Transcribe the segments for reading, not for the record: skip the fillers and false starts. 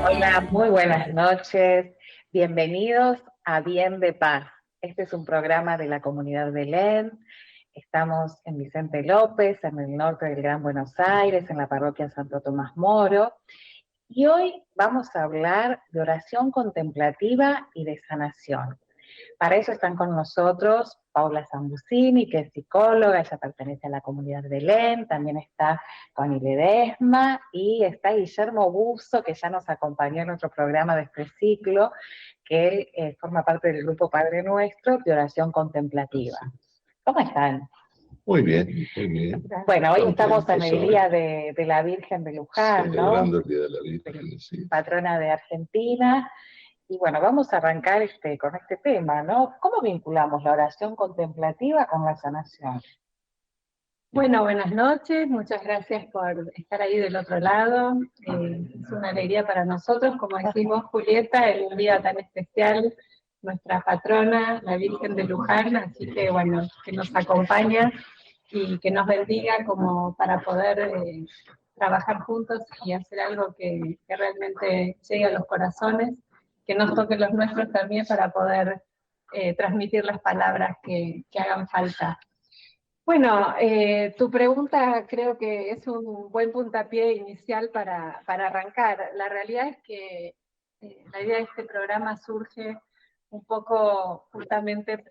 Hola, muy buenas noches. Bienvenidos a Bien de Paz. Este es un programa de la comunidad Belén. Estamos en Vicente López, en el norte del Gran Buenos Aires, en la parroquia Santo Tomás Moro. Y hoy vamos a hablar de oración contemplativa y de sanación. Para eso están con nosotros Paula Zambusini, que es psicóloga, ella pertenece a la comunidad de Belén, también está Connie Ledesma y está Guillermo Buzo, que ya nos acompañó en otro programa de este ciclo, que él forma parte del grupo Padre Nuestro de oración contemplativa. ¿Cómo están? Muy bien, muy bien. Bueno, hoy estamos en el Contentos Día hoy, de la Virgen de Luján, ¿no? celebrando el Día de la Virgen, sí. Patrona de Argentina. Y bueno, vamos a arrancar con este tema, ¿no? ¿Cómo vinculamos la oración contemplativa con la sanación? Bueno, buenas noches, muchas gracias por estar ahí del otro lado. Es una alegría para nosotros, como decimos Julieta, en un día tan especial, nuestra patrona, la Virgen de Luján, así que bueno, que nos acompaña y que nos bendiga como para poder trabajar juntos y hacer algo que realmente llegue a los corazones, que nos toque los nuestros también para poder transmitir las palabras que hagan falta. Bueno, tu pregunta creo que es un buen puntapié inicial para arrancar. La realidad es que la idea de este programa surge un poco justamente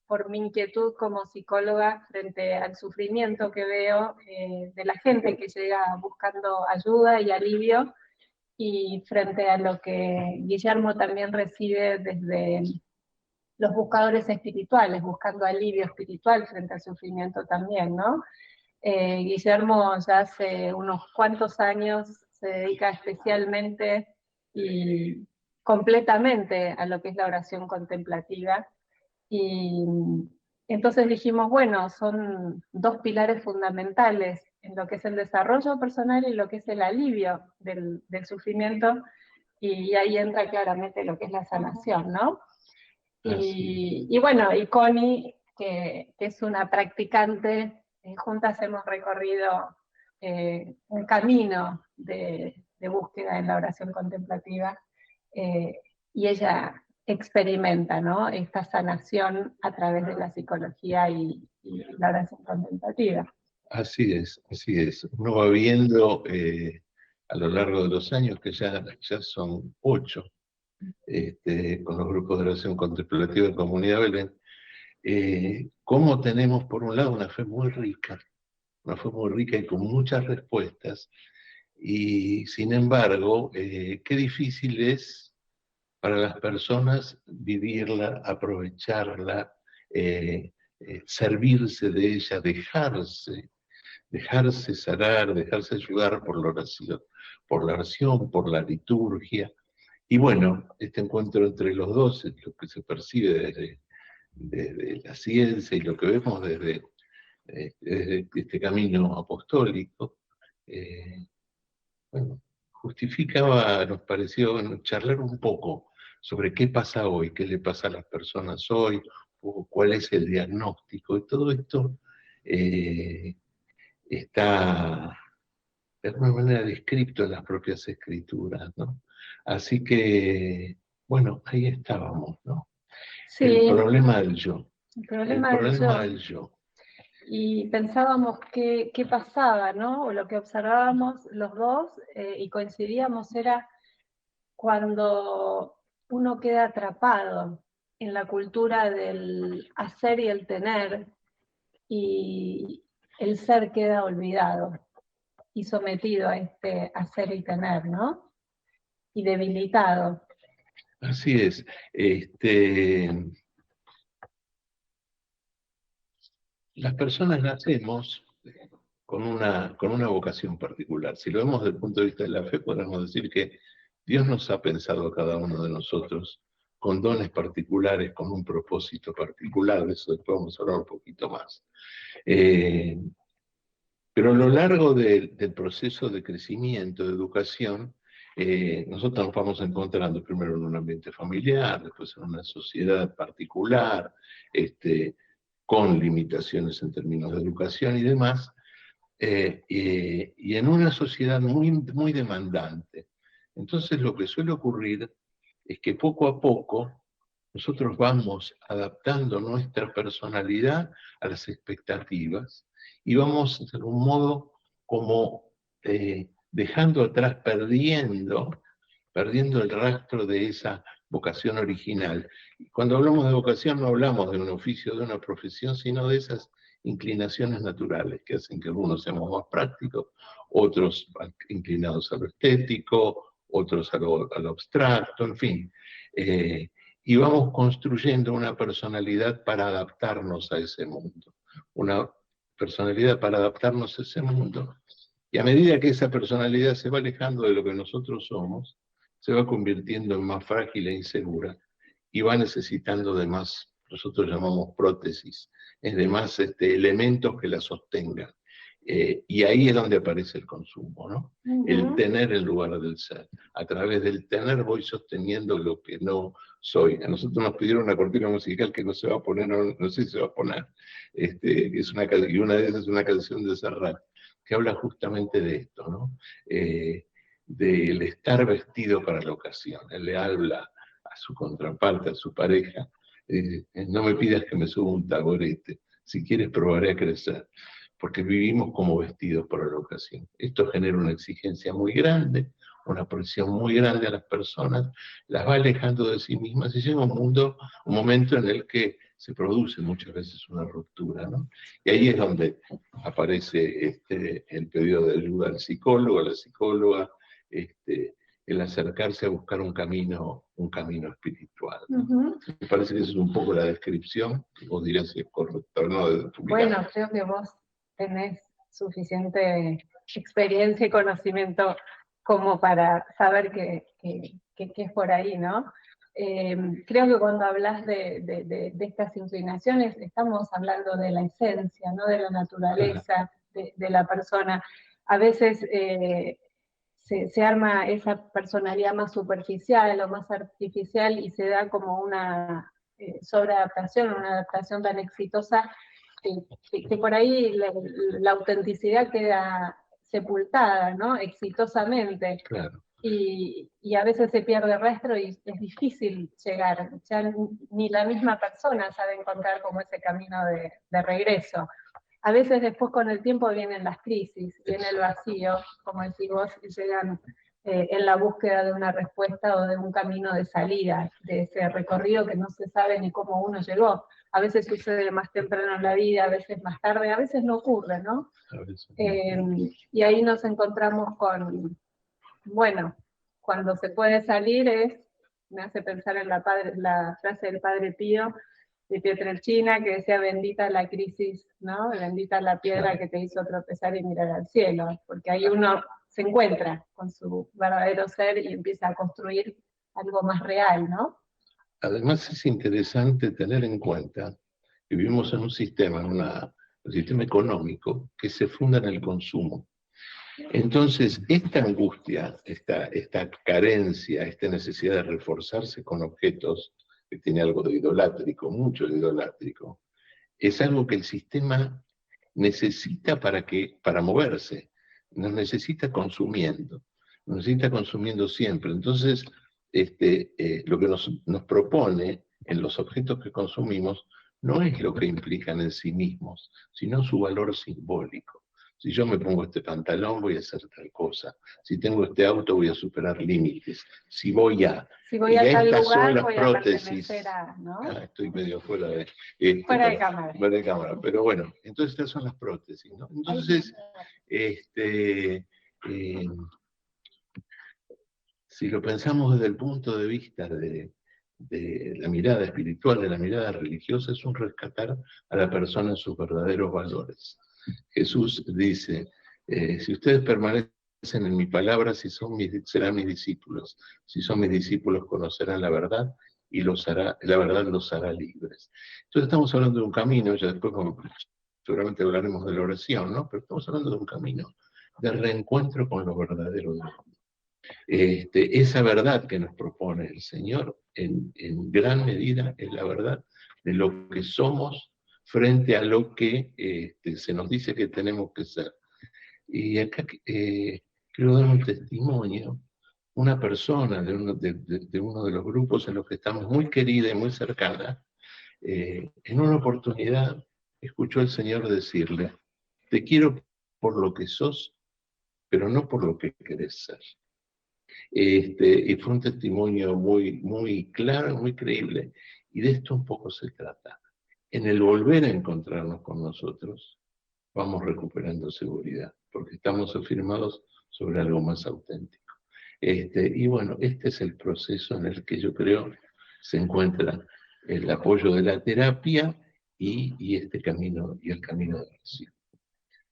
por mi inquietud como psicóloga frente al sufrimiento que veo de la gente que llega buscando ayuda y alivio, y frente a lo que Guillermo también recibe desde los buscadores espirituales, buscando alivio espiritual frente al sufrimiento también, ¿no? Guillermo ya hace unos cuantos años se dedica especialmente y completamente a lo que es la oración contemplativa, y entonces dijimos, bueno, son dos pilares fundamentales en lo que es el desarrollo personal y lo que es el alivio del sufrimiento, y ahí entra claramente lo que es la sanación, ¿no? Y bueno, y Connie, que es una practicante, juntas hemos recorrido un camino de búsqueda en la oración contemplativa, y ella experimenta, ¿no?, esta sanación a través de la psicología y la oración contemplativa. Así es, así es. Uno va viendo a lo largo de los años, que ya son 8, con los grupos de oración contemplativa de Comunidad Belén, cómo tenemos por un lado una fe muy rica y con muchas respuestas, y sin embargo, qué difícil es para las personas vivirla, aprovecharla, servirse de ella, dejarse sanar, dejarse ayudar por la oración, por la liturgia. Y bueno, este encuentro entre los dos es lo que se percibe desde la ciencia y lo que vemos desde este camino apostólico. Bueno, nos pareció charlar un poco sobre qué pasa hoy, qué le pasa a las personas hoy, o cuál es el diagnóstico, y todo esto está de alguna manera descrito en las propias escrituras, ¿no? Así que, bueno, ahí estábamos, ¿no? Sí, El problema del yo. el problema del yo. Y pensábamos qué pasaba, ¿no? O lo que observábamos los dos, y coincidíamos, era cuando uno queda atrapado en la cultura del hacer y el tener, y el ser queda olvidado y sometido a este hacer y tener, ¿no? Y debilitado. Así es. Las personas nacemos con una vocación particular. Si lo vemos desde el punto de vista de la fe, podemos decir que Dios nos ha pensado a cada uno de nosotros con dones particulares, con un propósito particular. De eso después vamos a hablar un poquito más. Pero a lo largo del proceso de crecimiento, de educación, nosotros nos vamos encontrando primero en un ambiente familiar, después en una sociedad particular, con limitaciones en términos de educación y demás, y en una sociedad muy, muy demandante. Entonces lo que suele ocurrir es que poco a poco nosotros vamos adaptando nuestra personalidad a las expectativas y vamos de algún modo como dejando atrás, perdiendo el rastro de esa vocación original. Y cuando hablamos de vocación no hablamos de un oficio, de una profesión, sino de esas inclinaciones naturales que hacen que algunos seamos más prácticos, otros inclinados a lo estético, otros a lo abstracto, en fin. Y vamos construyendo una personalidad para adaptarnos a ese mundo. Una personalidad para adaptarnos a ese mundo. Y a medida que esa personalidad se va alejando de lo que nosotros somos, se va convirtiendo en más frágil e insegura y va necesitando de más, nosotros llamamos prótesis, es de más elementos que la sostengan. Y ahí es donde aparece el consumo, ¿no? El tener en lugar del ser. A través del tener voy sosteniendo lo que no soy. A nosotros nos pidieron una cortina musical que no se va a poner, no sé si se va a poner, y una de esas es una canción de Serrat, que habla justamente de esto, ¿no? Del estar vestido para la ocasión. Él le habla a su contraparte, a su pareja, no me pidas que me suba un taburete, si quieres probaré a crecer, porque vivimos como vestidos para la ocasión. Esto genera una exigencia muy grande, una presión muy grande a las personas, las va alejando de sí mismas y llega un momento en el que se produce muchas veces una ruptura, ¿no? Y ahí es donde aparece el pedido de ayuda al psicólogo, a la psicóloga, el acercarse a buscar un camino espiritual, ¿no? Me parece que esa es un poco la descripción, que vos dirás si es correcta o no. Bueno, creo que vos tenés suficiente experiencia y conocimiento como para saber que es por ahí, ¿no? Creo que cuando hablas de estas inclinaciones, estamos hablando de la esencia, ¿no? De la naturaleza de la persona. A veces se arma esa personalidad más superficial o más artificial y se da como una sobreadaptación, una adaptación tan exitosa que por ahí la autenticidad queda sepultada, ¿no? Exitosamente. Claro. Y a veces se pierde rastro y es difícil llegar. Ya ni la misma persona sabe encontrar como ese camino de regreso. A veces después con el tiempo vienen las crisis, viene el vacío, como decís vos, y llegan en la búsqueda de una respuesta o de un camino de salida de ese recorrido que no se sabe ni cómo uno llegó. A veces sucede más temprano en la vida, a veces más tarde, a veces no ocurre, ¿no? Y ahí nos encontramos con, bueno, cuando se puede salir me hace pensar en la frase del Padre Pío, de Pietrelcina, que decía, bendita la crisis, ¿no? Bendita la piedra que te hizo tropezar y mirar al cielo, porque ahí uno se encuentra con su verdadero ser y empieza a construir algo más real, ¿no? Además es interesante tener en cuenta que vivimos en un sistema, un sistema económico que se funda en el consumo. Entonces, esta angustia, esta carencia, esta necesidad de reforzarse con objetos, que tiene algo de idolátrico, mucho de idolátrico, es algo que el sistema necesita para moverse, nos necesita consumiendo siempre. Entonces, lo que nos propone en los objetos que consumimos no es lo que implican en sí mismos, sino su valor simbólico. Si yo me pongo este pantalón, voy a hacer tal cosa. Si tengo este auto, voy a superar límites. Si voy a tal lugar, voy a pertenecer a, ¿no? Estoy medio fuera de cámara. Fuera de cámara, pero bueno, entonces estas son las prótesis, ¿no? Entonces, si lo pensamos desde el punto de vista de la mirada espiritual, de la mirada religiosa, es un rescatar a la persona en sus verdaderos valores. Jesús dice, si ustedes permanecen en mi palabra, serán mis discípulos. Si son mis discípulos, conocerán la verdad y la verdad los hará libres. Entonces estamos hablando de un camino, ya después seguramente hablaremos de la oración, ¿no? Pero estamos hablando de un camino de reencuentro con lo verdadero del mundo. Esa verdad que nos propone el Señor, en gran medida, es la verdad de lo que somos frente a lo que se nos dice que tenemos que ser. Y acá quiero dar un testimonio una persona de uno de los grupos en los que estamos muy querida y muy cercana, en una oportunidad escuchó al Señor decirle: te quiero por lo que sos, pero no por lo que querés ser. Y fue un testimonio muy, muy claro, muy creíble. Y de esto un poco se trata. En el volver a encontrarnos con nosotros, vamos recuperando seguridad, porque estamos afirmados sobre algo más auténtico. Y bueno, este es el proceso en el que yo creo se encuentra el apoyo de la terapia y este camino, y el camino de oración.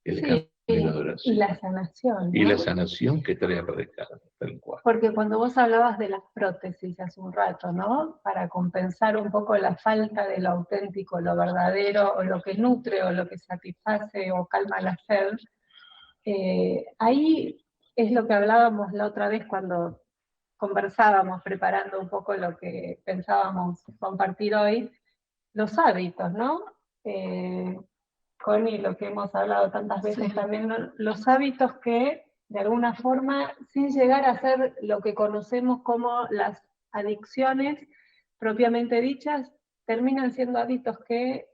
Sí, y la sanación, Y la ¿no? sanación que trae aparejada, tal cual. Porque cuando vos hablabas de las prótesis hace un rato, ¿no? Para compensar un poco la falta de lo auténtico, lo verdadero, o lo que nutre, o lo que satisface, o calma la sed, ahí es lo que hablábamos la otra vez cuando conversábamos, preparando un poco lo que pensábamos compartir hoy, los hábitos, ¿no? Connie, lo que hemos hablado tantas veces también, ¿no? Los hábitos que, de alguna forma, sin llegar a ser lo que conocemos como las adicciones propiamente dichas, terminan siendo hábitos que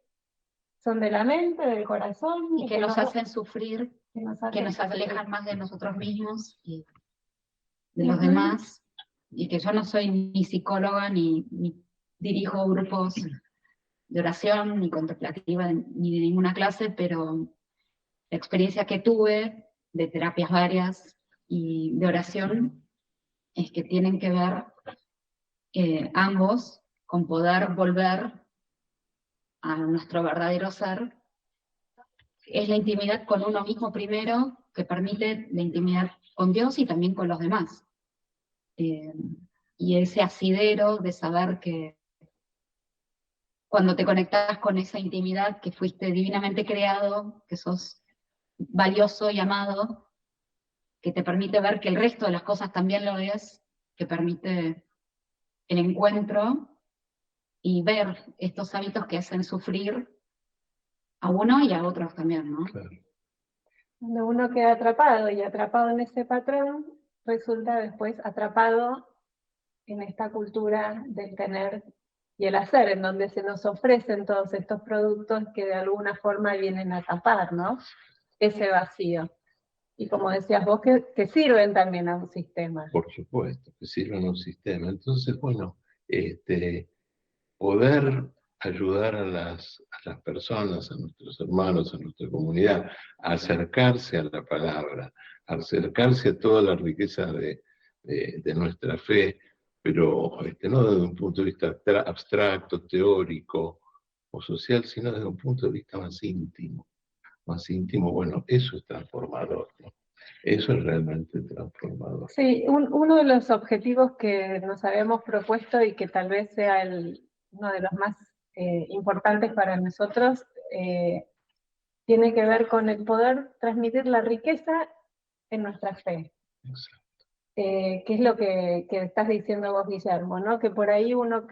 son de la mente, del corazón. Y que nos hacen sufrir, que nos alejan más de nosotros mismos y de los demás. Y que yo no soy ni psicóloga, ni dirijo grupos de oración, ni contemplativa, ni de ninguna clase, pero la experiencia que tuve de terapias varias y de oración es que tienen que ver ambos con poder volver a nuestro verdadero ser. Es la intimidad con uno mismo primero, que permite la intimidad con Dios y también con los demás. Y ese asidero de saber que cuando te conectas con esa intimidad, que fuiste divinamente creado, que sos valioso y amado, que te permite ver que el resto de las cosas también lo es, que permite el encuentro y ver estos hábitos que hacen sufrir a uno y a otros también, ¿no? Claro. Cuando uno queda atrapado y atrapado en ese patrón, resulta después atrapado en esta cultura del tener y el hacer, en donde se nos ofrecen todos estos productos que de alguna forma vienen a tapar, ¿no? Ese vacío. Y como decías vos, que sirven también a un sistema. Por supuesto, que sirven a un sistema. Entonces, bueno, poder ayudar a las personas, a nuestros hermanos, a nuestra comunidad, a acercarse a la palabra, a acercarse a toda la riqueza de nuestra fe, pero no desde un punto de vista abstracto, teórico o social, sino desde un punto de vista más íntimo. Más íntimo, bueno, eso es transformador, ¿no? Eso es realmente transformador. Sí, uno de los objetivos que nos habíamos propuesto y que tal vez sea uno de los más importantes para nosotros, tiene que ver con el poder transmitir la riqueza en nuestra fe. Exacto. Que es lo que estás diciendo vos, Guillermo, ¿no? Que por ahí uno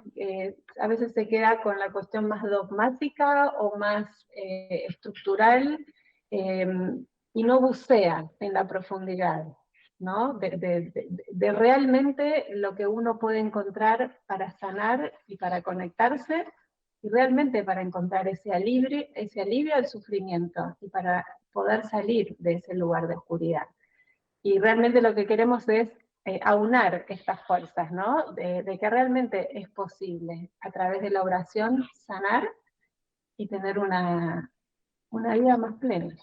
a veces se queda con la cuestión más dogmática o más estructural y no bucea en la profundidad, ¿no? De realmente lo que uno puede encontrar para sanar y para conectarse, y realmente para encontrar ese alivio al sufrimiento y para poder salir de ese lugar de oscuridad. Y realmente lo que queremos es aunar estas fuerzas, ¿no? De que realmente es posible, a través de la oración, sanar y tener una vida más plena.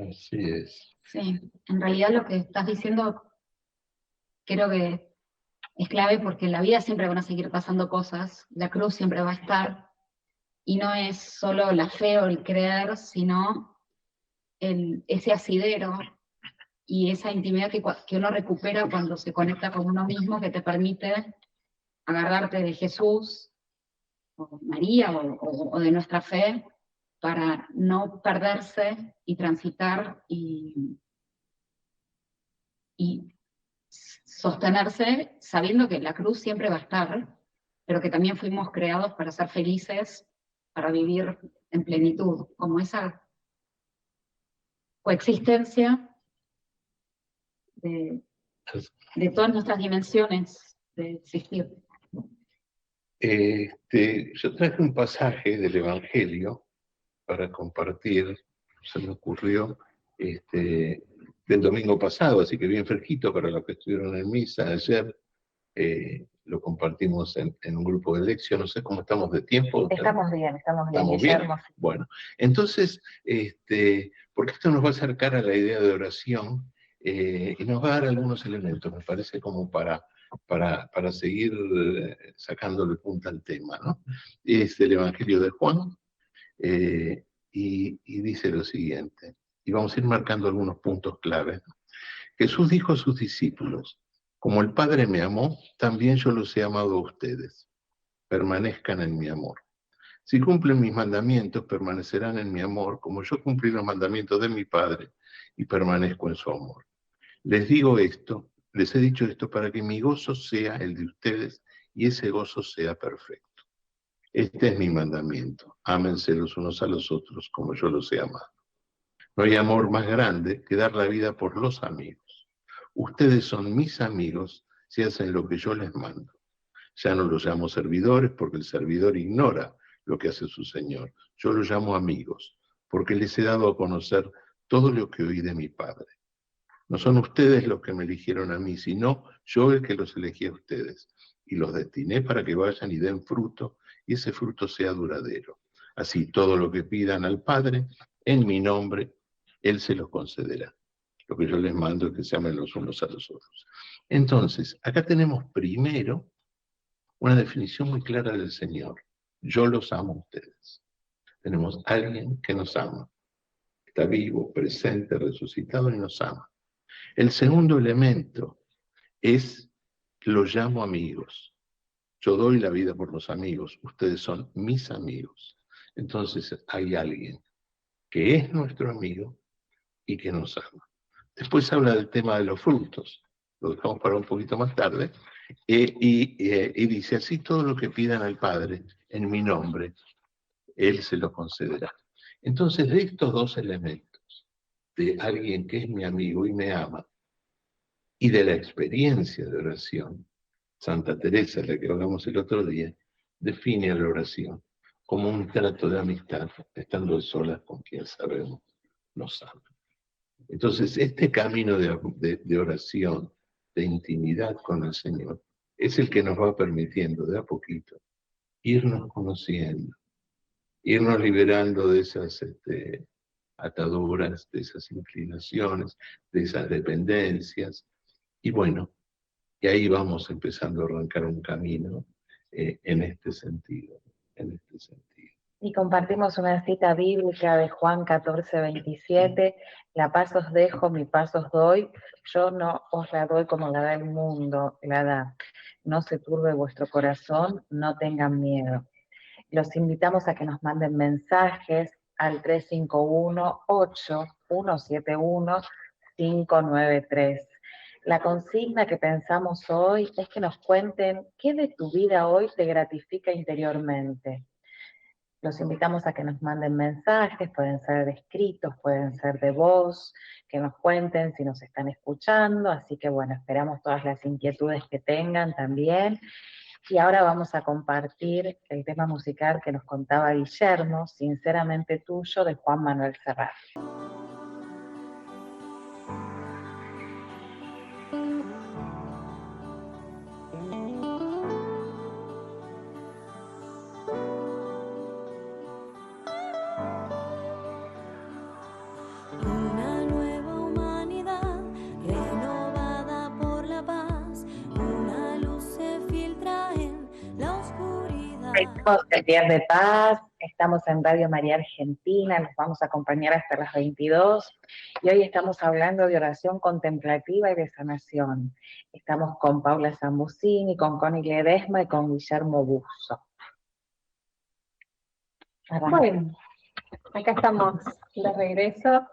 Así es. Sí, en realidad lo que estás diciendo creo que es clave, porque en la vida siempre van a seguir pasando cosas, la cruz siempre va a estar, y no es solo la fe o el creer, sino ese asidero y esa intimidad que uno recupera cuando se conecta con uno mismo, que te permite agarrarte de Jesús, o María, o de nuestra fe, para no perderse y transitar y sostenerse sabiendo que la cruz siempre va a estar, pero que también fuimos creados para ser felices, para vivir en plenitud, como esa coexistencia de de todas nuestras dimensiones de existir. Yo traje un pasaje del Evangelio para compartir, se me ocurrió, del domingo pasado, así que bien fresquito para los que estuvieron en misa ayer. Lo compartimos en un grupo de lección, no sé cómo estamos de tiempo. Estamos bien, ¿Estamos bien? Bueno, entonces, porque esto nos va a acercar a la idea de oración y nos va a dar algunos elementos, me parece, como para seguir sacándole punta al tema, ¿no? Es del Evangelio de Juan y dice lo siguiente, y vamos a ir marcando algunos puntos claves. Jesús dijo a sus discípulos: como el Padre me amó, también yo los he amado a ustedes. Permanezcan en mi amor. Si cumplen mis mandamientos, permanecerán en mi amor, como yo cumplí los mandamientos de mi Padre y permanezco en su amor. Les he dicho esto para que mi gozo sea el de ustedes y ese gozo sea perfecto. Este es mi mandamiento: ámense los unos a los otros como yo los he amado. No hay amor más grande que dar la vida por los amigos. Ustedes son mis amigos si hacen lo que yo les mando. Ya no los llamo servidores porque el servidor ignora lo que hace su Señor. Yo los llamo amigos porque les he dado a conocer todo lo que oí de mi Padre. No son ustedes los que me eligieron a mí, sino yo el que los elegí a ustedes. Y los destiné para que vayan y den fruto, y ese fruto sea duradero. Así, todo lo que pidan al Padre, en mi nombre, Él se los concederá. Lo que yo les mando es que se amen los unos a los otros. Entonces, acá tenemos primero una definición muy clara del Señor. Yo los amo a ustedes. Tenemos a alguien que nos ama. Está vivo, presente, resucitado y nos ama. El segundo elemento es: los llamo amigos. Yo doy la vida por los amigos. Ustedes son mis amigos. Entonces hay alguien que es nuestro amigo y que nos ama. Después habla del tema de los frutos. Lo dejamos para un poquito más tarde. Y dice: así todo lo que pidan al Padre en mi nombre, Él se lo concederá. Entonces, de estos dos elementos, de alguien que es mi amigo y me ama, y de la experiencia de oración, Santa Teresa, de la que hablamos el otro día, define a la oración como un trato de amistad, estando solas con quien sabemos nos ama. Entonces, este camino de oración, de intimidad con el Señor, es el que nos va permitiendo de a poquito irnos conociendo, irnos liberando de esas ataduras, de esas inclinaciones, de esas dependencias. Y bueno, y ahí vamos empezando a arrancar un camino en este sentido, Y compartimos una cita bíblica de Juan 14:27, la paz os dejo, mi paz os doy, yo no os la doy como la da el mundo, la da. No se turbe vuestro corazón, no tengan miedo. Los invitamos a que nos manden mensajes al 351-8171-593. La consigna que pensamos hoy es que nos cuenten qué de tu vida hoy te gratifica interiormente. Los invitamos a que nos manden mensajes, pueden ser de escritos, pueden ser de voz, que nos cuenten si nos están escuchando, así que bueno, esperamos todas las inquietudes que tengan también. Y ahora vamos a compartir el tema musical que nos contaba Guillermo, Sinceramente Tuyo, de Juan Manuel Serrat. Estamos en Días de Paz, estamos en Radio María Argentina, nos vamos a acompañar hasta las 22 y hoy estamos hablando de oración contemplativa y de sanación. Estamos con Paula Zambusini, con Connie Ledesma y con Guillermo Busso. Bueno, acá estamos de regreso.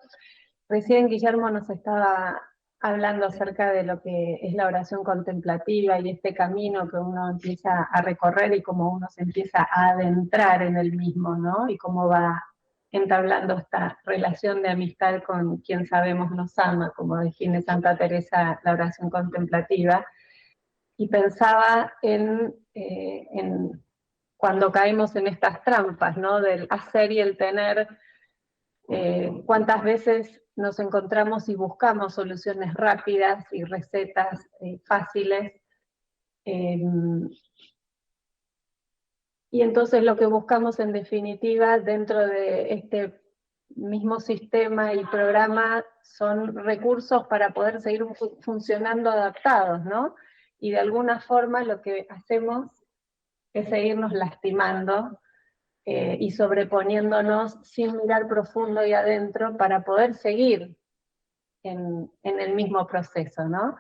Recién Guillermo nos estaba hablando acerca de lo que es la oración contemplativa y este camino que uno empieza a recorrer y cómo uno se empieza a adentrar en el mismo, ¿no? Y cómo va entablando esta relación de amistad con quien sabemos nos ama, como define Santa Teresa la oración contemplativa, y pensaba en cuando caemos en estas trampas, ¿no? Del hacer y el tener, cuántas veces nos encontramos y buscamos soluciones rápidas y recetas fáciles, y entonces lo que buscamos en definitiva dentro de este mismo sistema y programa son recursos para poder seguir funcionando adaptados, ¿no? Y de alguna forma lo que hacemos es seguirnos lastimando y sobreponiéndonos sin mirar profundo y adentro para poder seguir en el mismo proceso, ¿no?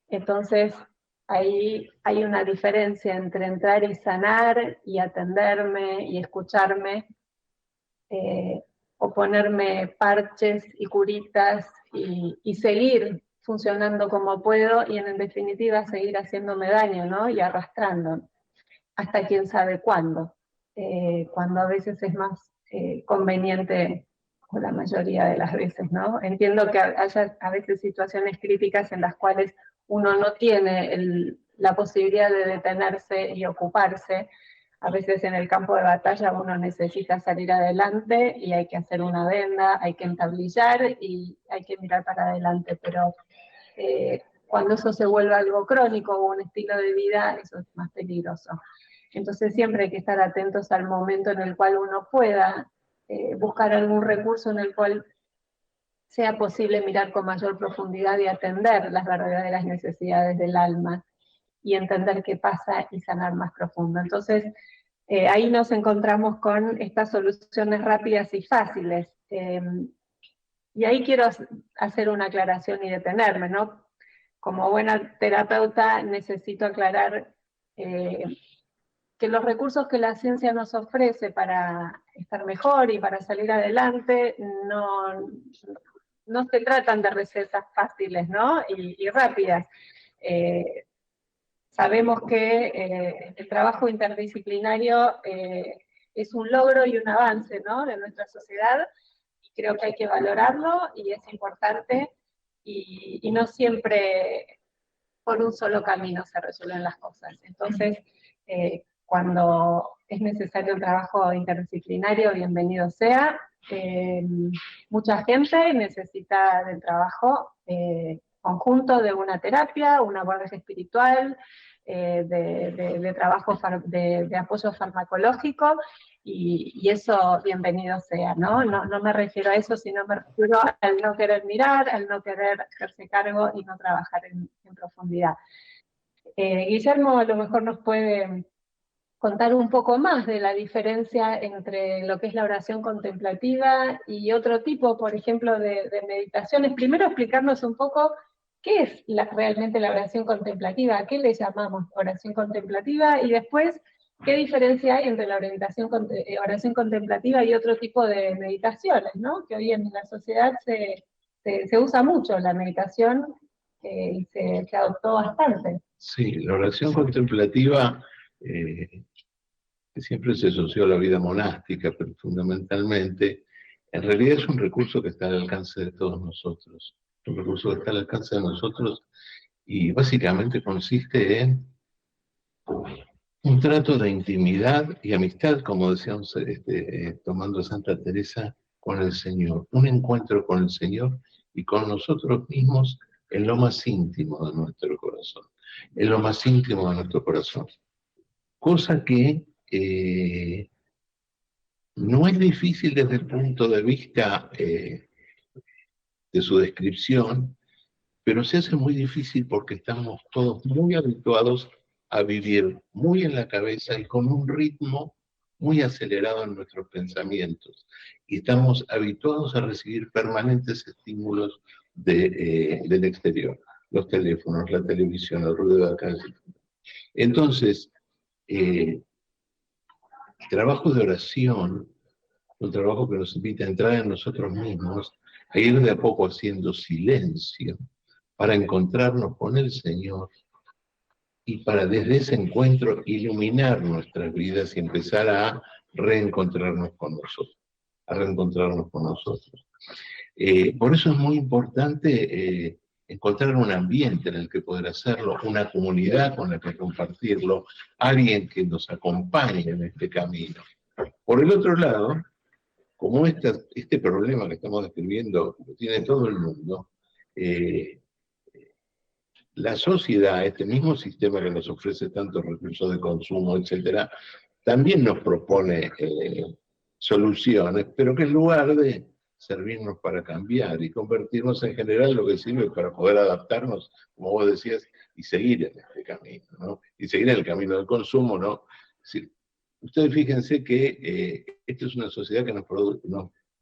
Entonces, ahí hay una diferencia entre entrar y sanar y atenderme y escucharme, o ponerme parches y curitas y seguir funcionando como puedo y en definitiva seguir haciéndome daño, ¿no? Y arrastrando hasta quién sabe cuándo, cuando a veces es más conveniente, o la mayoría de las veces, ¿no? Entiendo que haya a veces situaciones críticas en las cuales uno no tiene la posibilidad de detenerse y ocuparse. A veces en el campo de batalla uno necesita salir adelante y hay que hacer una venda, hay que entablillar y hay que mirar para adelante, pero cuando eso se vuelve algo crónico o un estilo de vida, eso es más peligroso. Entonces siempre hay que estar atentos al momento en el cual uno pueda buscar algún recurso en el cual sea posible mirar con mayor profundidad y atender las verdaderas necesidades del alma y entender qué pasa y sanar más profundo. Entonces, ahí nos encontramos con estas soluciones rápidas y fáciles. Y ahí quiero hacer una aclaración y detenerme, ¿no? Como buena terapeuta necesito aclarar que los recursos que la ciencia nos ofrece para estar mejor y para salir adelante no se tratan de recetas fáciles, ¿no? y rápidas. Sabemos que el trabajo interdisciplinario es un logro y un avance, ¿no? De nuestra sociedad, y creo que hay que valorarlo y es importante, y no siempre por un solo camino se resuelven las cosas. Entonces, cuando es necesario un trabajo interdisciplinario, bienvenido sea. Mucha gente necesita del trabajo conjunto de una terapia, un abordaje espiritual, de trabajo de apoyo farmacológico, y eso bienvenido sea, ¿no? No me refiero a eso, sino me refiero al no querer mirar, al no querer hacerse cargo y no trabajar en profundidad. Guillermo a lo mejor nos puede contar un poco más de la diferencia entre lo que es la oración contemplativa y otro tipo, por ejemplo, de meditaciones. Primero explicarnos un poco qué es realmente la oración contemplativa, a qué le llamamos oración contemplativa, y después qué diferencia hay entre la oración contemplativa y otro tipo de meditaciones, ¿no? Que hoy en la sociedad se usa mucho la meditación y se adoptó bastante. Sí, la oración contemplativa que siempre se asoció a la vida monástica, pero fundamentalmente, en realidad es un recurso que está al alcance de todos nosotros. Un recurso que está al alcance de nosotros y básicamente consiste en un trato de intimidad y amistad, como decíamos, tomando Santa Teresa, con el Señor. Un encuentro con el Señor y con nosotros mismos en lo más íntimo de nuestro corazón. En lo más íntimo de nuestro corazón. Cosa que no es difícil desde el punto de vista de su descripción, pero se hace muy difícil porque estamos todos muy habituados a vivir muy en la cabeza y con un ritmo muy acelerado en nuestros pensamientos. Y estamos habituados a recibir permanentes estímulos del exterior, los teléfonos, la televisión, el ruido de la calle. Entonces, el trabajo de oración, un trabajo que nos invita a entrar en nosotros mismos, a ir de a poco haciendo silencio para encontrarnos con el Señor y para desde ese encuentro iluminar nuestras vidas y empezar a reencontrarnos con nosotros. a reencontrarnos con nosotros. Por eso es muy importante encontrar un ambiente en el que poder hacerlo, una comunidad con la que compartirlo, alguien que nos acompañe en este camino. Por el otro lado, como este problema que estamos describiendo lo tiene todo el mundo, la sociedad, este mismo sistema que nos ofrece tantos recursos de consumo, etcétera, también nos propone soluciones, pero que en lugar de servirnos para cambiar y convertirnos en general lo que sirve para poder adaptarnos, como vos decías, y seguir en este camino, ¿no? Y seguir en el camino del consumo, ¿no? Es decir, ustedes fíjense que esta es una sociedad que nos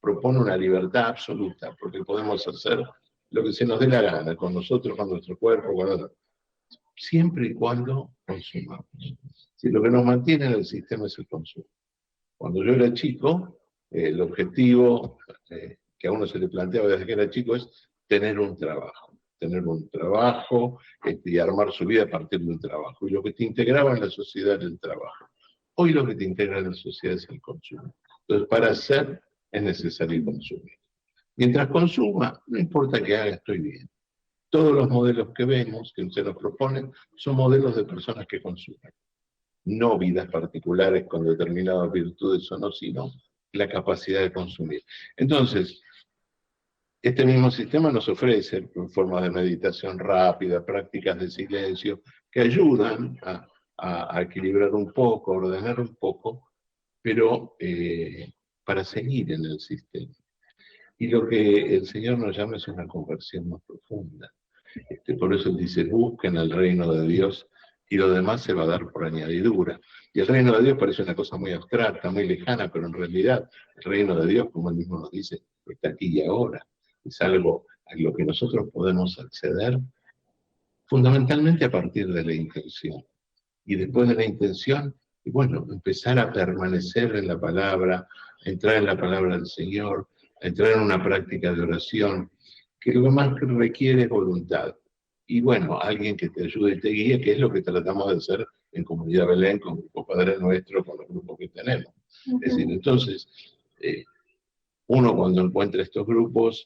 propone una libertad absoluta, porque podemos hacer lo que se nos dé la gana, con nosotros, con nuestro cuerpo, siempre y cuando consumamos. Si lo que nos mantiene en el sistema es el consumo. Cuando yo era chico, el objetivo que a uno se le planteaba desde que era chico es tener un trabajo y armar su vida a partir de un trabajo. Y lo que te integraba en la sociedad era el trabajo. Hoy lo que te integra en la sociedad es el consumo. Entonces, para hacer es necesario consumir. Mientras consuma, no importa qué haga, estoy bien. Todos los modelos que vemos, que se nos proponen, son modelos de personas que consumen. No vidas particulares con determinadas virtudes o no, sino la capacidad de consumir. Entonces, este mismo sistema nos ofrece formas de meditación rápida, prácticas de silencio, que ayudan a equilibrar un poco, a ordenar un poco, pero para seguir en el sistema. Y lo que el Señor nos llama es una conversión más profunda. Por eso dice, busquen el reino de Dios y lo demás se va a dar por añadidura. Y el reino de Dios parece una cosa muy abstracta, muy lejana, pero en realidad el reino de Dios, como él mismo nos dice, está aquí y ahora. Es algo a lo que nosotros podemos acceder fundamentalmente a partir de la intención. Y después de la intención, y bueno, empezar a permanecer en la palabra, a entrar en la palabra del Señor, a entrar en una práctica de oración, que lo que más requiere es voluntad. Y bueno, alguien que te ayude y te guíe, que es lo que tratamos de hacer en Comunidad Belén, con Grupo Padre Nuestro, con los grupos que tenemos. Es decir, entonces, uno cuando encuentra estos grupos,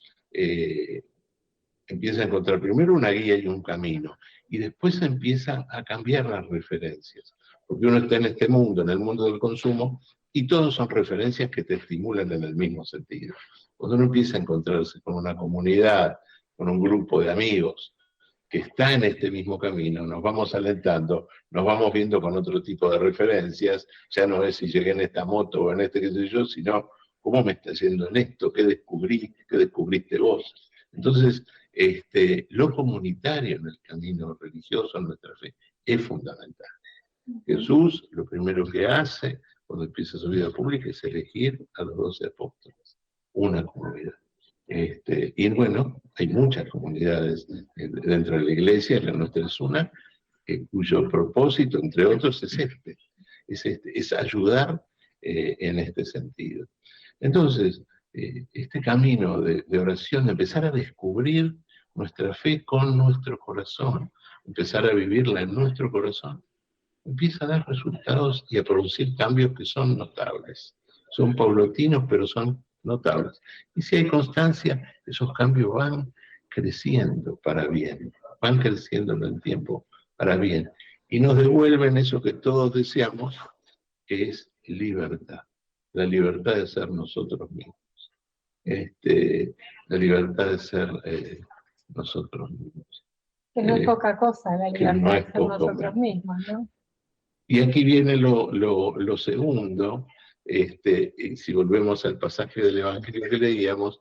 empieza a encontrar primero una guía y un camino, y después empieza a cambiar las referencias, porque uno está en este mundo, en el mundo del consumo, y todos son referencias que te estimulan en el mismo sentido. Cuando uno empieza a encontrarse con una comunidad, con un grupo de amigos, que está en este mismo camino, nos vamos alentando, nos vamos viendo con otro tipo de referencias, ya no es si llegué en esta moto o en este qué sé yo, sino cómo me está yendo en esto, qué descubrí, qué descubriste vos. Entonces, lo comunitario en el camino religioso, en nuestra fe, es fundamental. Jesús, lo primero que hace cuando empieza su vida pública es elegir a los 12 apóstoles, una comunidad. Y bueno, hay muchas comunidades dentro de la iglesia, la nuestra es una, cuyo propósito, entre otros, es ayudar en este sentido. Entonces, este camino de oración, de empezar a descubrir nuestra fe con nuestro corazón, empezar a vivirla en nuestro corazón, empieza a dar resultados y a producir cambios que son notables. Son paulatinos, pero son notables. Y si hay constancia, esos cambios van creciendo para bien, van creciendo en el tiempo para bien. Y nos devuelven eso que todos deseamos, que es libertad. La libertad de ser nosotros mismos. La libertad de ser nosotros mismos. Que no es poca cosa, la libertad no de ser nosotros mismos, ¿no? Y aquí viene lo segundo, si volvemos al pasaje del Evangelio que leíamos,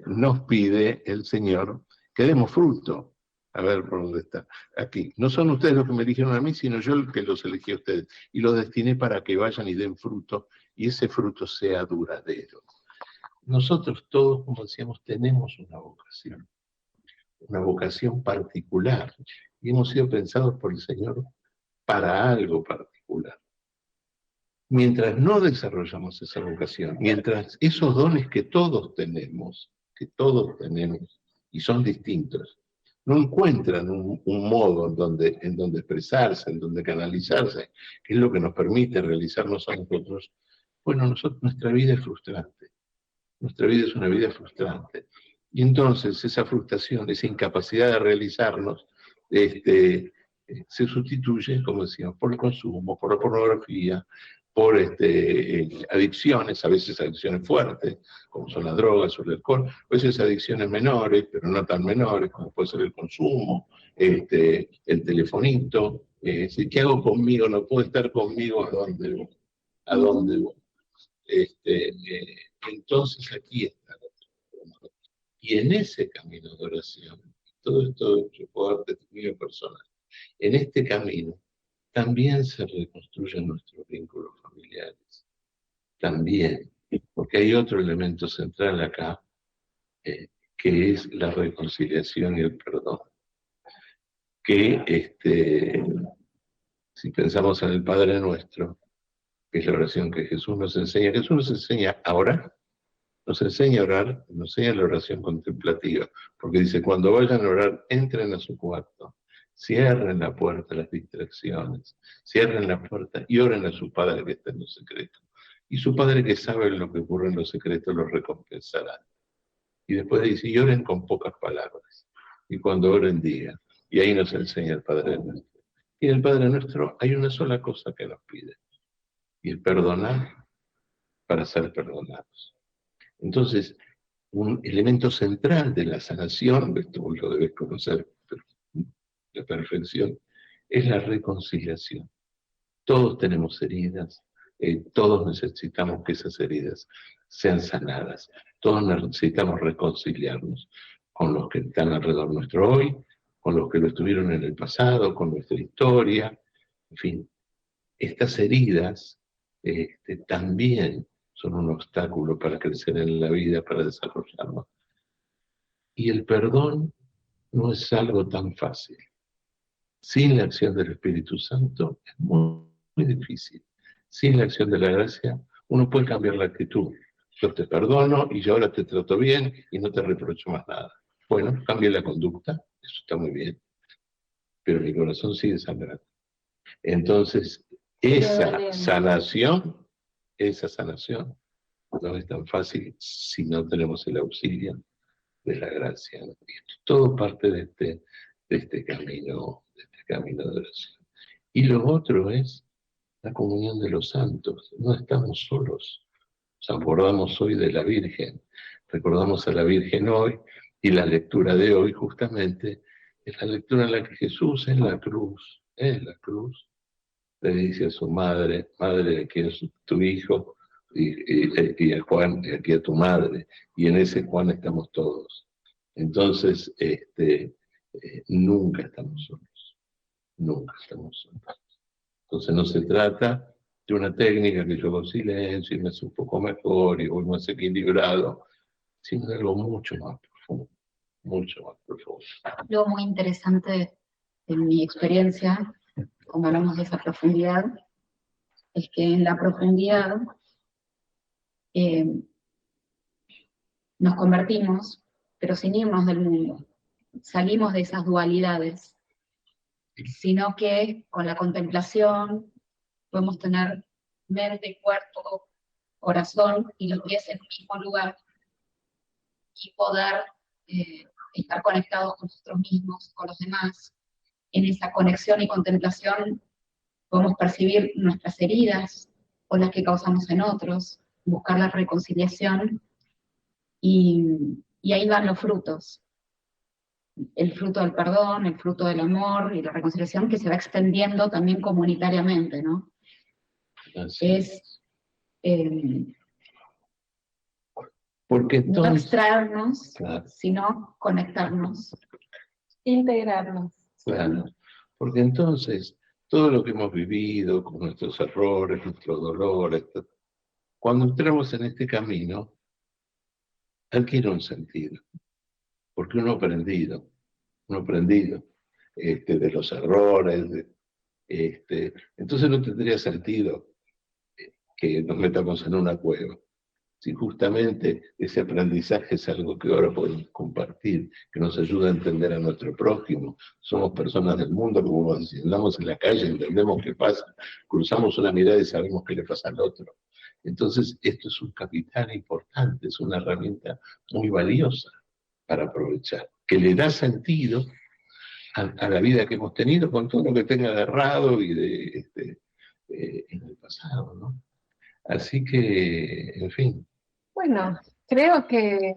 nos pide el Señor que demos fruto. A ver por dónde está. Aquí. No son ustedes los que me eligieron a mí, sino yo el que los elegí a ustedes. Y los destiné para que vayan y den fruto, y ese fruto sea duradero. Nosotros todos, como decíamos, tenemos una vocación particular. Y hemos sido pensados por el Señor para algo particular. Mientras no desarrollamos esa vocación, mientras esos dones que todos tenemos, y son distintos, no encuentran un modo en donde expresarse, en donde canalizarse, que es lo que nos permite realizarnos a nosotros, Bueno, nuestra vida es frustrante. Nuestra vida es una vida frustrante. Y entonces esa frustración, esa incapacidad de realizarnos, se sustituye, como decíamos, por el consumo, por la pornografía, por adicciones, a veces adicciones fuertes, como son las drogas o el alcohol, a veces adicciones menores, pero no tan menores, como puede ser el consumo, el telefonito. ¿Qué hago conmigo? No puedo estar conmigo, ¿a dónde voy? ¿A dónde voy? Entonces aquí está. Y en ese camino de oración, todo esto yo puedo dar testimonio personal, en este camino también se reconstruyen nuestros vínculos familiares. También, porque hay otro elemento central acá, que es la reconciliación y el perdón. Que si pensamos en el Padre Nuestro, que es la oración que Jesús nos enseña a orar. Nos enseña a orar, nos enseña la oración contemplativa, porque dice, cuando vayan a orar, entren a su cuarto, cierren la puerta a las distracciones, cierren la puerta y oren a su Padre que está en lo secreto. Y su Padre que sabe lo que ocurre en lo secreto los recompensará. Y después dice, y oren con pocas palabras. Y cuando oren, digan. Y ahí nos enseña el Padre Nuestro. Y en el Padre Nuestro hay una sola cosa que nos pide, y el perdonar para ser perdonados. Entonces, un elemento central de la sanación, esto lo debes conocer, la perfección, es la reconciliación. Todos tenemos heridas, todos necesitamos que esas heridas sean sanadas, todos necesitamos reconciliarnos con los que están alrededor nuestro hoy, con los que lo estuvieron en el pasado, con nuestra historia, en fin. Estas heridas también son un obstáculo para crecer en la vida, para desarrollarnos. Y el perdón no es algo tan fácil. Sin la acción del Espíritu Santo es muy, muy difícil. Sin la acción de la gracia, uno puede cambiar la actitud. Yo te perdono y yo ahora te trato bien y no te reprocho más nada. Bueno, cambie la conducta, eso está muy bien. Pero mi corazón sigue sangrando. Entonces, esa sanación no es tan fácil si no tenemos el auxilio de la gracia. Y esto es todo parte de este camino de oración. Y lo otro es la comunión de los santos. No estamos solos. Nos acordamos hoy de la Virgen. Recordamos a la Virgen hoy, y la lectura de hoy justamente es la lectura en la que Jesús en la cruz, le dice a su madre, madre, aquí es tu hijo, y a Juan, aquí a tu madre, y en ese Juan estamos todos. Entonces, nunca estamos solos, nunca estamos solos. Entonces no se trata de una técnica que yo hago silencio y me hace un poco mejor y voy más equilibrado, sino de algo mucho más profundo, mucho más profundo. Algo muy interesante en mi experiencia, como hablamos de esa profundidad, es que en la profundidad nos convertimos, pero sin irnos del mundo. Salimos de esas dualidades, sino que con la contemplación podemos tener mente, cuerpo, corazón y los pies en el mismo lugar y poder estar conectados con nosotros mismos, con los demás. En esa conexión y contemplación podemos percibir nuestras heridas o las que causamos en otros, buscar la reconciliación y ahí van los frutos. El fruto del perdón, el fruto del amor y la reconciliación que se va extendiendo también comunitariamente, ¿no? Es porque entonces, no extraernos, claro, sino conectarnos. Integrarnos. Claro, porque entonces todo lo que hemos vivido con nuestros errores, nuestros dolores, cuando entramos en este camino, adquiere un sentido, porque uno ha aprendido de los errores, entonces no tendría sentido que nos metamos en una cueva. Si justamente ese aprendizaje es algo que ahora podemos compartir, que nos ayuda a entender a nuestro prójimo, somos personas del mundo, como si andamos en la calle, entendemos qué pasa, cruzamos una mirada y sabemos qué le pasa al otro. Entonces, esto es un capital importante, es una herramienta muy valiosa para aprovechar, que le da sentido a la vida que hemos tenido con todo lo que tenga de errado y en el pasado, ¿no? Así que, en fin. Bueno, creo que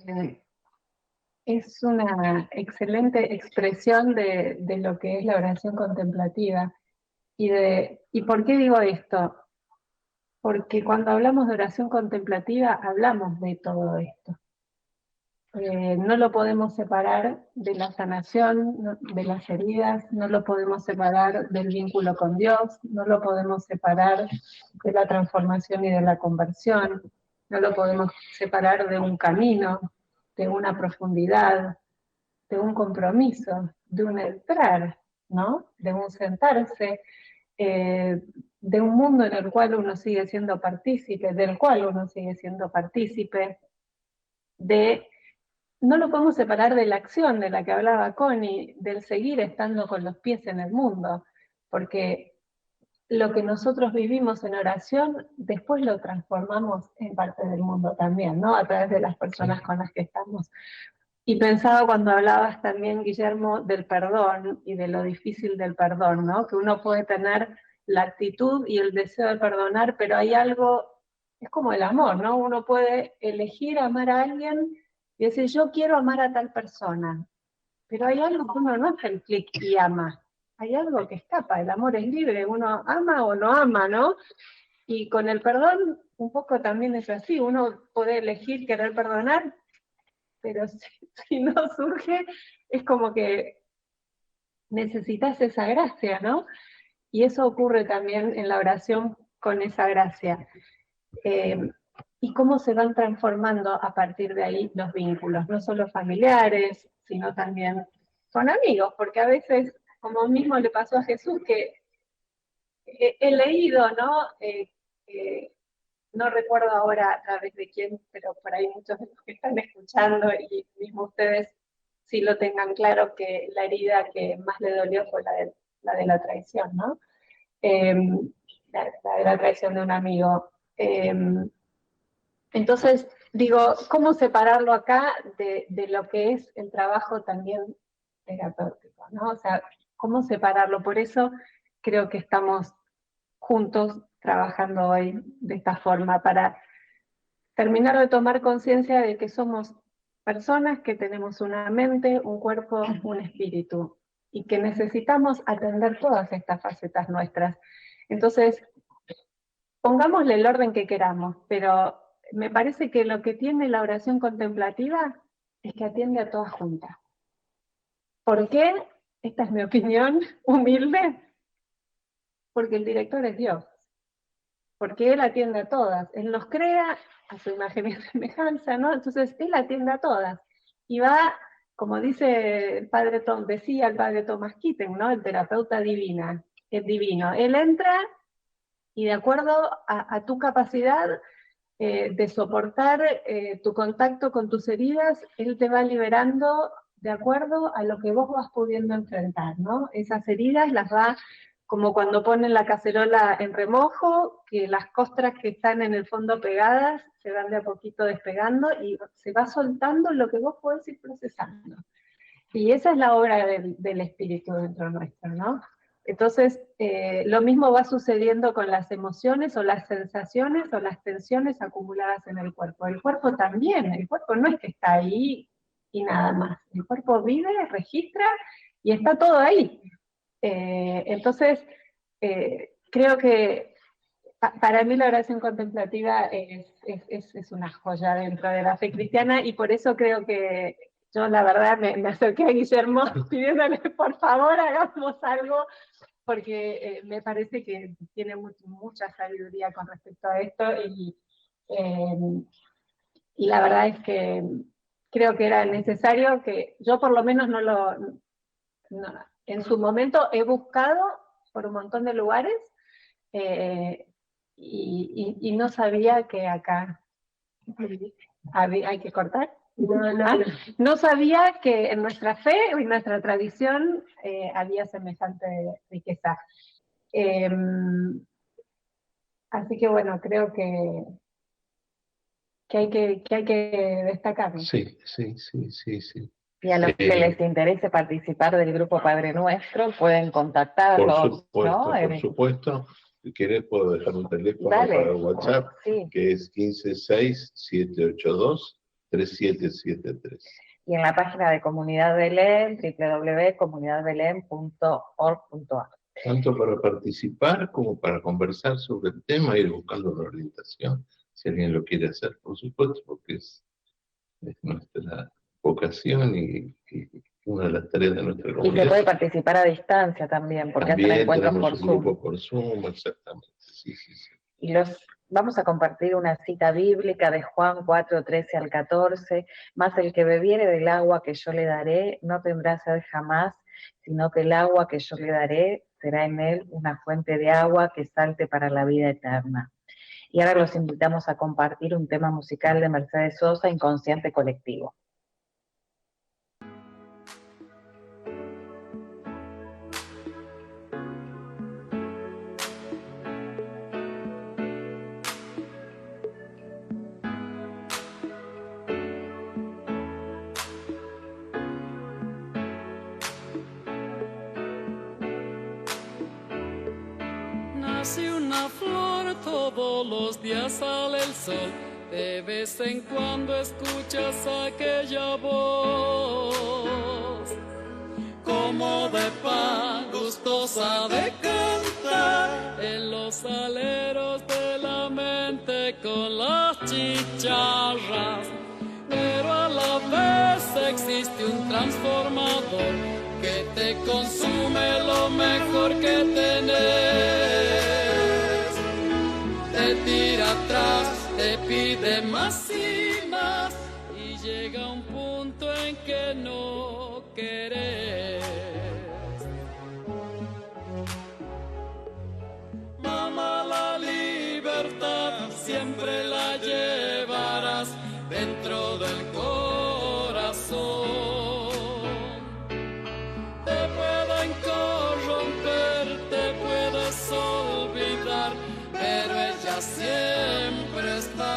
es una excelente expresión de lo que es la oración contemplativa. ¿Y por qué digo esto? Porque cuando hablamos de oración contemplativa hablamos de todo esto. No lo podemos separar de la sanación, de las heridas, no lo podemos separar del vínculo con Dios, no lo podemos separar de la transformación y de la conversión, no lo podemos separar de un camino, de una profundidad, de un compromiso, de un entrar, ¿no? De un sentarse, de un mundo en el cual uno sigue siendo partícipe, del cual uno sigue siendo partícipe, no lo podemos separar de la acción de la que hablaba Connie, del seguir estando con los pies en el mundo, porque lo que nosotros vivimos en oración, después lo transformamos en parte del mundo también, ¿no? A través de las personas con las que estamos. Y pensaba cuando hablabas también, Guillermo, del perdón y de lo difícil del perdón, ¿no? Que uno puede tener la actitud y el deseo de perdonar, pero hay algo, es como el amor, ¿no? Uno puede elegir amar a alguien y decir, yo quiero amar a tal persona, pero hay algo que uno no hace el clic y ama. Hay algo que escapa, el amor es libre, uno ama o no ama, ¿no? Y con el perdón un poco también es así, uno puede elegir querer perdonar, pero si no surge, es como que necesitas esa gracia, ¿no? Y eso ocurre también en la oración con esa gracia. Y cómo se van transformando a partir de ahí los vínculos, no solo familiares, sino también con amigos, porque a veces, como mismo le pasó a Jesús, que he leído, ¿no? No recuerdo ahora a través de quién, pero por ahí muchos de los que están escuchando y mismo ustedes sí lo tengan claro, que la herida que más le dolió fue la de la traición, ¿no? La de la traición de un amigo. Entonces, digo, ¿cómo separarlo acá de lo que es el trabajo también terapéutico, ¿no? O sea, ¿cómo separarlo? Por eso creo que estamos juntos trabajando hoy de esta forma, para terminar de tomar conciencia de que somos personas que tenemos una mente, un cuerpo, un espíritu, y que necesitamos atender todas estas facetas nuestras. Entonces, pongámosle el orden que queramos, pero me parece que lo que tiene la oración contemplativa es que atiende a todas juntas. ¿Por qué? Esta es mi opinión humilde. Porque el director es Dios. Porque Él atiende a todas. Él nos crea a su imagen y semejanza, ¿no? Entonces, Él atiende a todas. Y va, como dice el padre decía el padre Thomas Kitten, ¿no? El terapeuta divino. Él entra y de acuerdo a tu capacidad de soportar tu contacto con tus heridas, Él te va liberando de acuerdo a lo que vos vas pudiendo enfrentar, ¿no? Esas heridas las va, como cuando ponen la cacerola en remojo, que las costras que están en el fondo pegadas se van de a poquito despegando y se va soltando lo que vos podés ir procesando. Y esa es la obra del espíritu dentro nuestro, ¿no? Entonces, lo mismo va sucediendo con las emociones o las sensaciones o las tensiones acumuladas en el cuerpo. El cuerpo también, el cuerpo no es que está ahí y nada más. El cuerpo vive, registra y está todo ahí. Entonces, creo que para mí la oración contemplativa es una joya dentro de la fe cristiana y por eso creo que yo la verdad me acerqué a Guillermo pidiéndole por favor hagamos algo porque me parece que tiene mucha sabiduría con respecto a esto y la verdad es que creo que era necesario que yo por lo menos en su momento he buscado por un montón de lugares y no sabía que acá hay que cortar. No sabía que en nuestra fe y en nuestra tradición había semejante riqueza. Así que bueno, creo que que hay que destacar, ¿no? Sí. Y a los que les interese participar del grupo Padre Nuestro, pueden contactarlos, ¿no? Por supuesto. Si querés puedo dejar un teléfono Dale. para el WhatsApp, Sí. que es 156-782-3773. Y en la página de Comunidad Belén, www.comunidadbelen.org.ar. Tanto para participar como para conversar sobre el tema, ir buscando una orientación, si alguien lo quiere hacer, por supuesto, porque es nuestra vocación y una de las tareas de nuestra Y comunidad. se puede participar a distancia también, porque También hacen encuentros tenemos por un Zoom. grupo por Zoom, exactamente. Sí. Y vamos a compartir una cita bíblica de Juan 4, 13 al 14, más el que bebiere del agua que yo le daré no tendrá sed jamás, sino que el agua que yo le daré será en él una fuente de agua que salte para la vida eterna. Y ahora los invitamos a compartir un tema musical de Mercedes Sosa, Inconsciente Colectivo. Nace una flor, todos los días sale el sol, de vez en cuando escuchas aquella voz, como de pan, gustosa de cantar, en los aleros de la mente con las chicharras, pero a la vez existe un transformador que te consume lo mejor que tenés, te tira atrás, te pide más y más, y llega un punto en que no querés. Mamá, la libertad siempre la llevarás dentro del corazón. Te pueden corromper, te puedes olvidar, pero ella siempre está.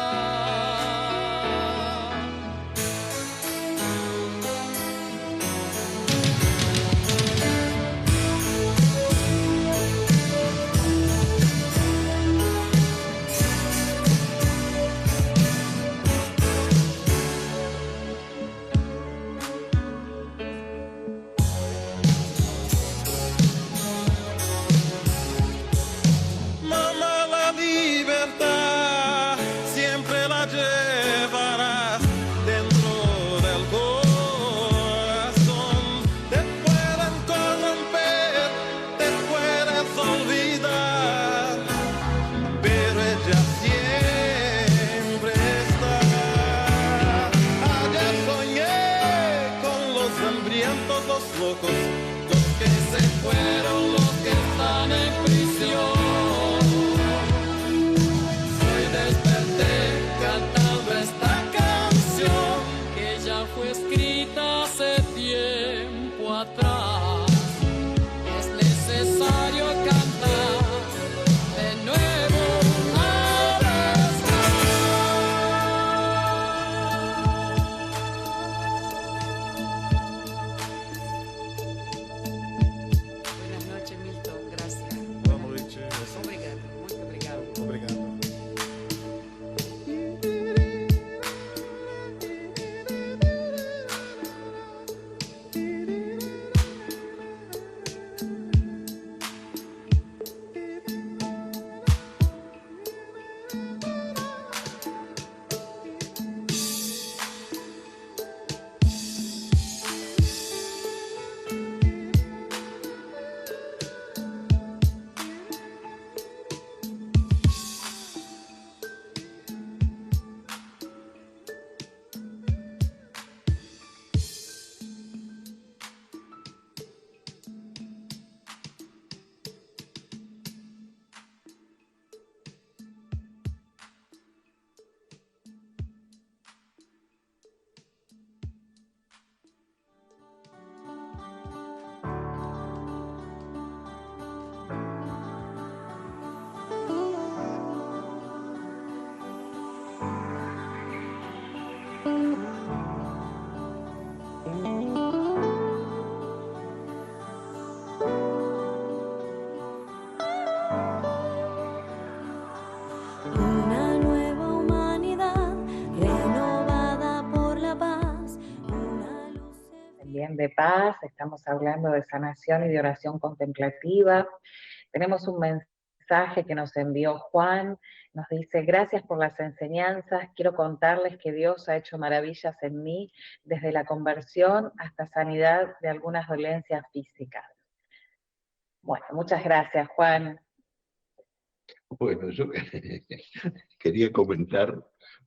de paz, estamos hablando de sanación y de oración contemplativa. Tenemos un mensaje que nos envió Juan, nos dice: gracias por las enseñanzas, quiero contarles que Dios ha hecho maravillas en mí, desde la conversión hasta sanidad de algunas dolencias físicas. Bueno, muchas gracias, Juan. Bueno, yo quería comentar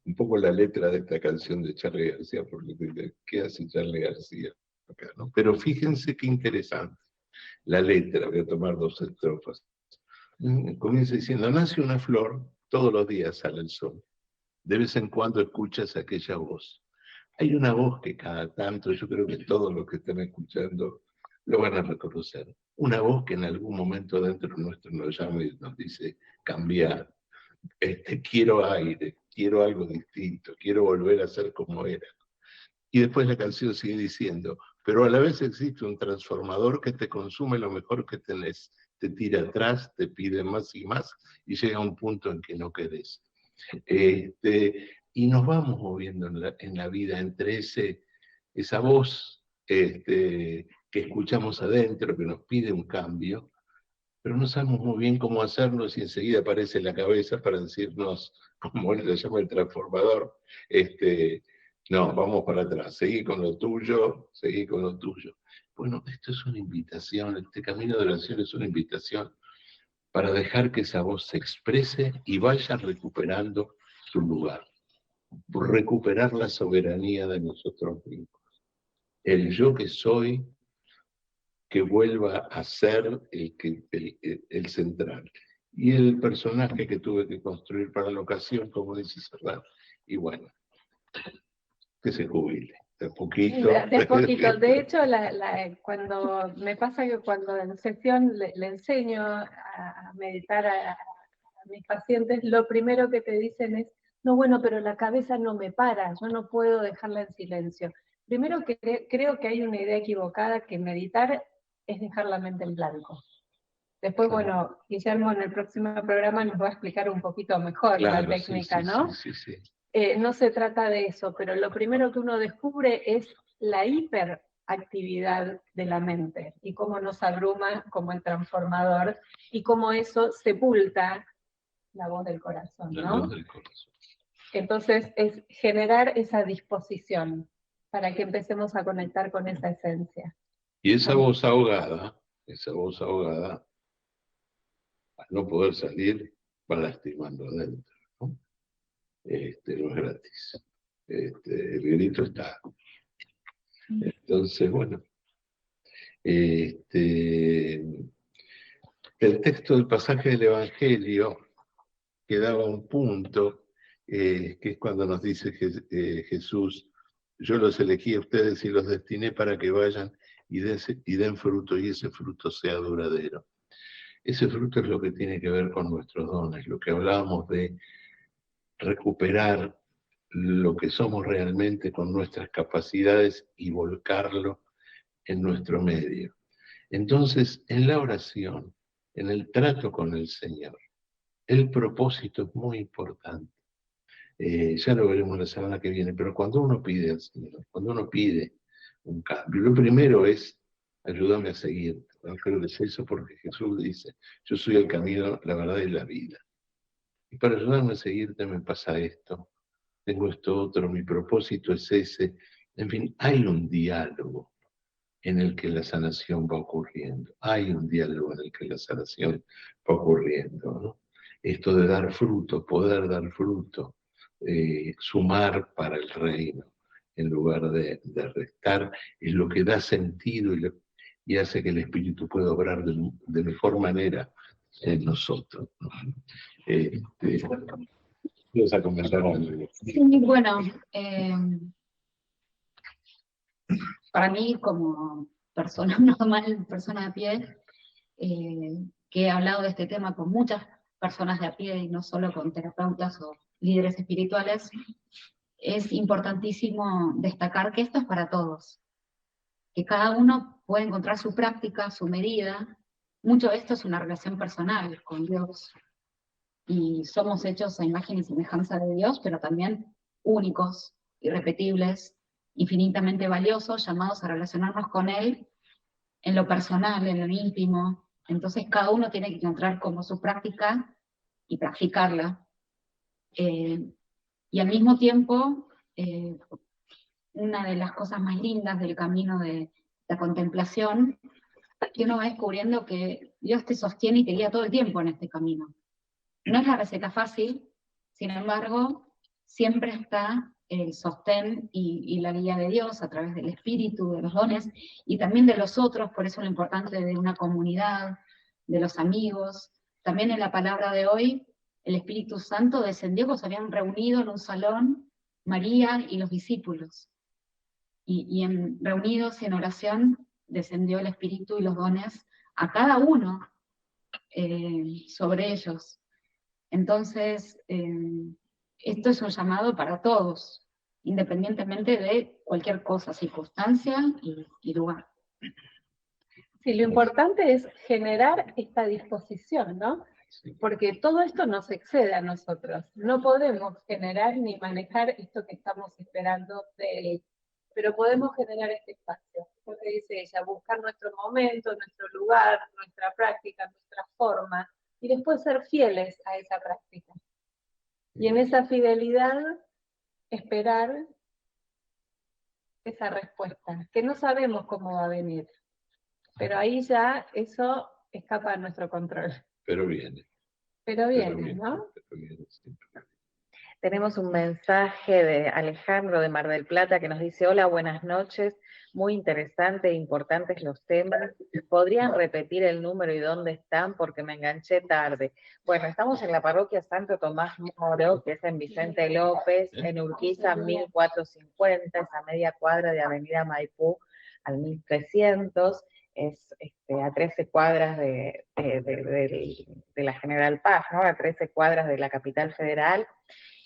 un poco la letra de esta canción de Charly García, porque ¿qué hace Charly García acá, no? Pero fíjense qué interesante. La letra, voy a tomar 2 estrofas. Comienza diciendo: nace una flor, todos los días sale el sol. De vez en cuando escuchas aquella voz. Hay una voz que cada tanto, yo creo que todos los que están escuchando lo van a reconocer. Una voz que en algún momento dentro nuestro nos llama y nos dice: cambiar, quiero aire, quiero algo distinto, quiero volver a ser como era. Y después la canción sigue diciendo: pero a la vez existe un transformador que te consume lo mejor que tenés, te tira atrás, te pide más y más, y llega a un punto en que no querés. Y nos vamos moviendo en la vida entre esa voz que escuchamos adentro, que nos pide un cambio, pero no sabemos muy bien cómo hacerlo, y enseguida aparece la cabeza para decirnos, como él le llama el transformador, no, vamos para atrás, seguí con lo tuyo, seguí con lo tuyo. Bueno, esto es una invitación, este camino de oración es una invitación para dejar que esa voz se exprese y vaya recuperando su lugar, por recuperar la soberanía de nosotros mismos. El yo que soy, que vuelva a ser el central. Y el personaje que tuve que construir para la ocasión, como dice Serrat, y bueno, que se jubile, de a poquito. De a poquito. De hecho, cuando me pasa que cuando en sesión le enseño a meditar a mis pacientes, lo primero que te dicen es: no, bueno, pero la cabeza no me para, yo no puedo dejarla en silencio. Primero, creo que hay una idea equivocada, que meditar es dejar la mente en blanco. Después, bueno, Guillermo en el próximo programa nos va a explicar un poquito mejor la técnica, sí, ¿no? Sí, sí. No se trata de eso, pero lo primero que uno descubre es la hiperactividad de la mente y cómo nos abruma como el transformador y cómo eso sepulta la voz del corazón, ¿no? La voz del corazón. Entonces es generar esa disposición para que empecemos a conectar con esa esencia. Y esa voz ahogada, al no poder salir, va lastimando adentro, ¿no? No es gratis. El grito está. Entonces, bueno, el texto del pasaje del Evangelio que daba un punto, que es cuando nos dice Jesús: yo los elegí a ustedes y los destiné para que vayan y den fruto, y ese fruto sea duradero. Ese fruto es lo que tiene que ver con nuestros dones, lo que hablábamos de recuperar lo que somos realmente con nuestras capacidades y volcarlo en nuestro medio. Entonces, en la oración, en el trato con el Señor, el propósito es muy importante. Ya lo veremos la semana que viene, pero cuando uno pide al Señor, cuando uno pide un cambio, lo primero es: ayúdame a seguirte. No creo que es eso, porque Jesús dice: yo soy el camino, la verdad y la vida. Y para ayudarme a seguirte me pasa esto, tengo esto otro, mi propósito es ese. En fin, hay un diálogo en el que la sanación va ocurriendo. Hay un diálogo en el que la sanación va ocurriendo, ¿no? Esto de dar fruto, poder dar fruto, sumar para el reino, en lugar de restar, es lo que da sentido y hace que el Espíritu pueda obrar de mejor manera en nosotros, ¿no? Vamos a comentar algo. Sí, bueno, para mí como persona normal, persona de pie, que he hablado de este tema con muchas personas de a pie y no solo con terapeutas o líderes espirituales, es importantísimo destacar que esto es para todos, que cada uno puede encontrar su práctica, su medida. Mucho de esto es una relación personal con Dios, y somos hechos a imagen y semejanza de Dios, pero también únicos, irrepetibles, infinitamente valiosos, llamados a relacionarnos con Él en lo personal, en lo íntimo. Entonces cada uno tiene que encontrar como su práctica y practicarla. Y al mismo tiempo, una de las cosas más lindas del camino de la contemplación, que uno va descubriendo que Dios te sostiene y te guía todo el tiempo en este camino. No es la receta fácil, sin embargo, siempre está el sostén y la guía de Dios a través del Espíritu, de los dones, y también de los otros, por eso lo importante de una comunidad, de los amigos. También en la palabra de hoy, el Espíritu Santo descendió, pues se habían reunido en un salón María y los discípulos. Y reunidos y en oración, descendió el Espíritu y los dones a cada uno sobre ellos. Entonces, esto es un llamado para todos, independientemente de cualquier cosa, circunstancia y lugar. Sí, lo importante es generar esta disposición, ¿no? Porque todo esto nos excede a nosotros. No podemos generar ni manejar esto que estamos esperando de Él, pero podemos generar este espacio. Lo que dice ella, buscar nuestro momento, nuestro lugar, nuestra práctica, nuestra forma, y después ser fieles a esa práctica. Y en esa fidelidad, esperar esa respuesta, que no sabemos cómo va a venir. Pero ahí ya eso escapa de nuestro control. Pero viene. Pero viene, ¿no? Pero viene siempre. Tenemos un mensaje de Alejandro de Mar del Plata que nos dice: hola, buenas noches, muy interesante e importantes los temas. ¿Podrían repetir el número y dónde están? Porque me enganché tarde. Bueno, estamos en la parroquia Santo Tomás Moro, que es en Vicente López, en Urquiza 1450, es a media cuadra de Avenida Maipú al 1300. Es a 13 cuadras de la General Paz, ¿no? A 13 cuadras de la capital federal.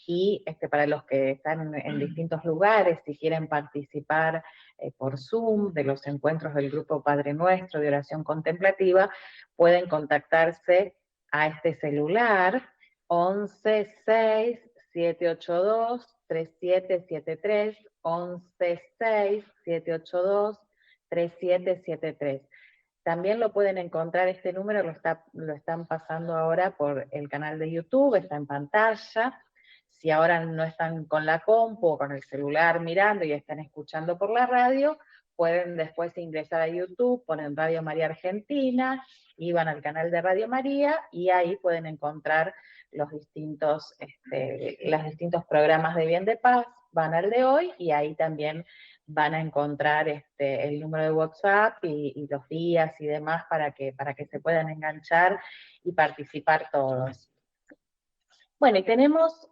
Y para los que están en distintos lugares, si quieren participar por Zoom de los encuentros del grupo Padre Nuestro de oración contemplativa, pueden contactarse a este celular 11 6 782 3773, 11 6 782 3773. También lo pueden encontrar, este número lo están pasando ahora por el canal de YouTube, está en pantalla. Si ahora no están con la compu o con el celular mirando y están escuchando por la radio, pueden después ingresar a YouTube, ponen Radio María Argentina, y van al canal de Radio María, y ahí pueden encontrar los distintos programas de Bien de Paz, van al de hoy, y ahí también van a encontrar el número de WhatsApp y los días y demás para que se puedan enganchar y participar todos. Bueno, y tenemos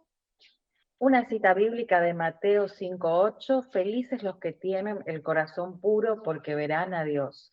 una cita bíblica de Mateo 5:8, felices los que tienen el corazón puro porque verán a Dios.